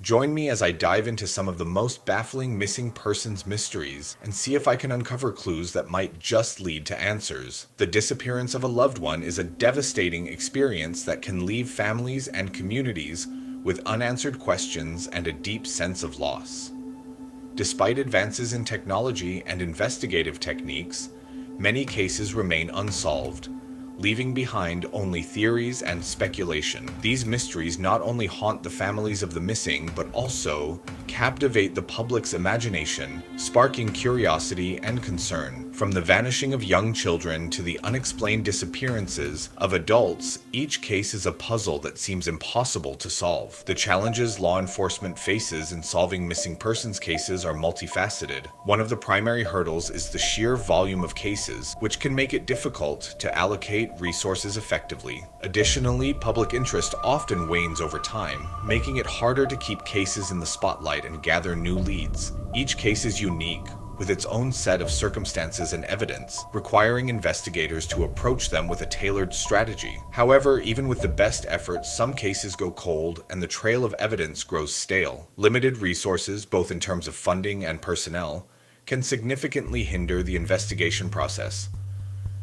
Join me as I dive into some of the most baffling missing persons mysteries and see if I can uncover clues that might just lead to answers. The disappearance of a loved one is a devastating experience that can leave families and communities with unanswered questions and a deep sense of loss. Despite advances in technology and investigative techniques, many cases remain unsolved, leaving behind only theories and speculation. These mysteries not only haunt the families of the missing, but also captivate the public's imagination, sparking curiosity and concern. From the vanishing of young children to the unexplained disappearances of adults, each case is a puzzle that seems impossible to solve. The challenges law enforcement faces in solving missing persons cases are multifaceted. One of the primary hurdles is the sheer volume of cases, which can make it difficult to allocate resources effectively. Additionally, public interest often wanes over time, making it harder to keep cases in the spotlight and gather new leads. Each case is unique, with its own set of circumstances and evidence, requiring investigators to approach them with a tailored strategy. However, even with the best efforts, some cases go cold and the trail of evidence grows stale. Limited resources, both in terms of funding and personnel, can significantly hinder the investigation process.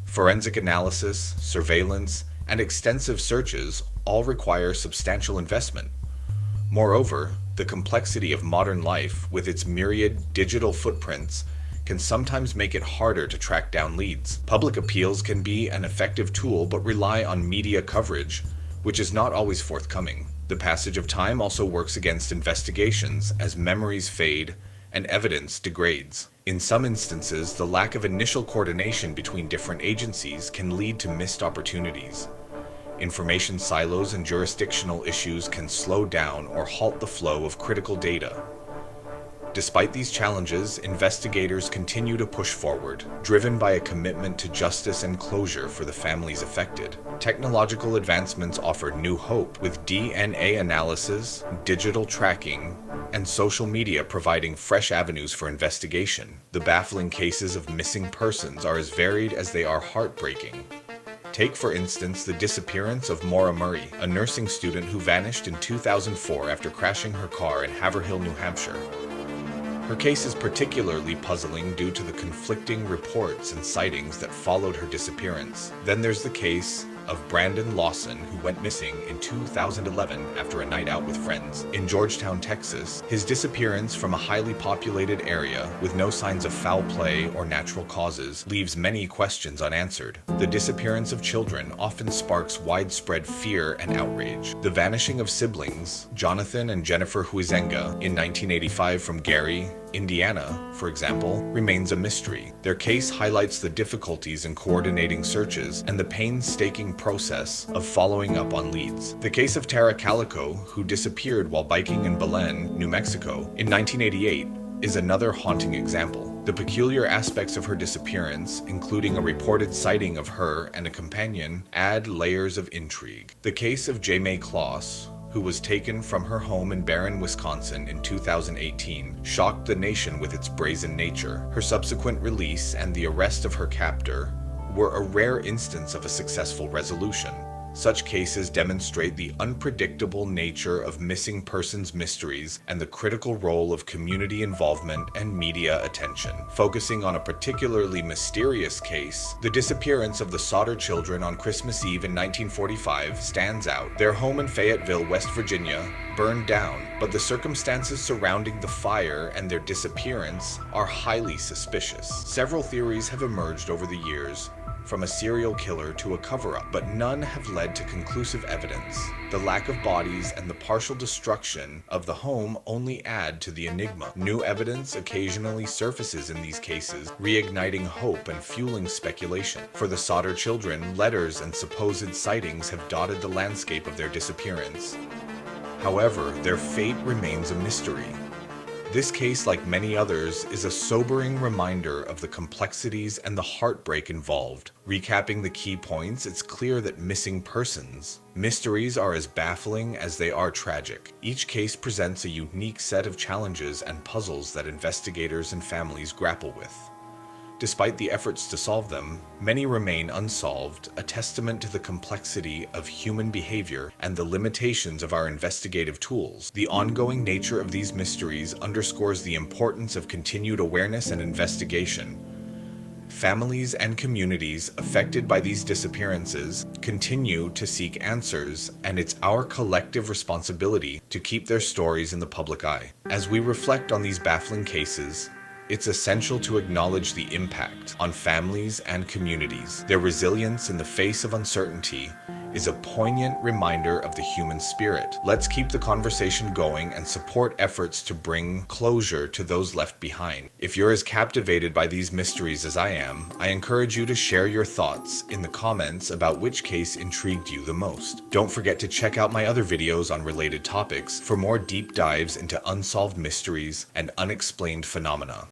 Forensic analysis, surveillance, and extensive searches all require substantial investment. Moreover, the complexity of modern life, with its myriad digital footprints, can sometimes make it harder to track down leads. Public appeals can be an effective tool but rely on media coverage, which is not always forthcoming. The passage of time also works against investigations as memories fade and evidence degrades. In some instances, the lack of initial coordination between different agencies can lead to missed opportunities. Information silos and jurisdictional issues can slow down or halt the flow of critical data. Despite these challenges, investigators continue to push forward, driven by a commitment to justice and closure for the families affected. Technological advancements offer new hope, with DNA analysis, digital tracking, and social media providing fresh avenues for investigation. The baffling cases of missing persons are as varied as they are heartbreaking. Take, for instance, the disappearance of Maura Murray, a nursing student who vanished in 2004 after crashing her car in Haverhill, New Hampshire. Her case is particularly puzzling due to the conflicting reports and sightings that followed her disappearance. Then there's the case of Brandon Lawson, who went missing in 2011 after a night out with friends. In Georgetown, Texas, his disappearance from a highly populated area with no signs of foul play or natural causes leaves many questions unanswered. The disappearance of children often sparks widespread fear and outrage. The vanishing of siblings, Jonathan and Jennifer Huizenga, in 1985 from Gary, Indiana, for example, remains a mystery. Their case highlights the difficulties in coordinating searches and the painstaking process of following up on leads. The case of Tara Calico, who disappeared while biking in Belen, New Mexico, in 1988, is another haunting example. The peculiar aspects of her disappearance, including a reported sighting of her and a companion, add layers of intrigue. The case of Jamie Kloss, who was taken from her home in Barron, Wisconsin in 2018, shocked the nation with its brazen nature. Her subsequent release and the arrest of her captor were a rare instance of a successful resolution. Such cases demonstrate the unpredictable nature of missing persons mysteries and the critical role of community involvement and media attention. Focusing on a particularly mysterious case, the disappearance of the Sauter children on Christmas Eve in 1945 stands out. Their home in Fayetteville, West Virginia, burned down, but the circumstances surrounding the fire and their disappearance are highly suspicious. Several theories have emerged over the years, from a serial killer to a cover-up, but none have led to conclusive evidence. The lack of bodies and the partial destruction of the home only add to the enigma. New evidence occasionally surfaces in these cases, reigniting hope and fueling speculation. For the Sauter children, letters and supposed sightings have dotted the landscape of their disappearance. However, their fate remains a mystery. This case, like many others, is a sobering reminder of the complexities and the heartbreak involved. Recapping the key points, it's clear that missing persons mysteries are as baffling as they are tragic. Each case presents a unique set of challenges and puzzles that investigators and families grapple with. Despite the efforts to solve them, many remain unsolved, a testament to the complexity of human behavior and the limitations of our investigative tools. The ongoing nature of these mysteries underscores the importance of continued awareness and investigation. Families and communities affected by these disappearances continue to seek answers, and it's our collective responsibility to keep their stories in the public eye. As we reflect on these baffling cases, it's essential to acknowledge the impact on families and communities. Their resilience in the face of uncertainty is a poignant reminder of the human spirit. Let's keep the conversation going and support efforts to bring closure to those left behind. If you're as captivated by these mysteries as I am, I encourage you to share your thoughts in the comments about which case intrigued you the most. Don't forget to check out my other videos on related topics for more deep dives into unsolved mysteries and unexplained phenomena.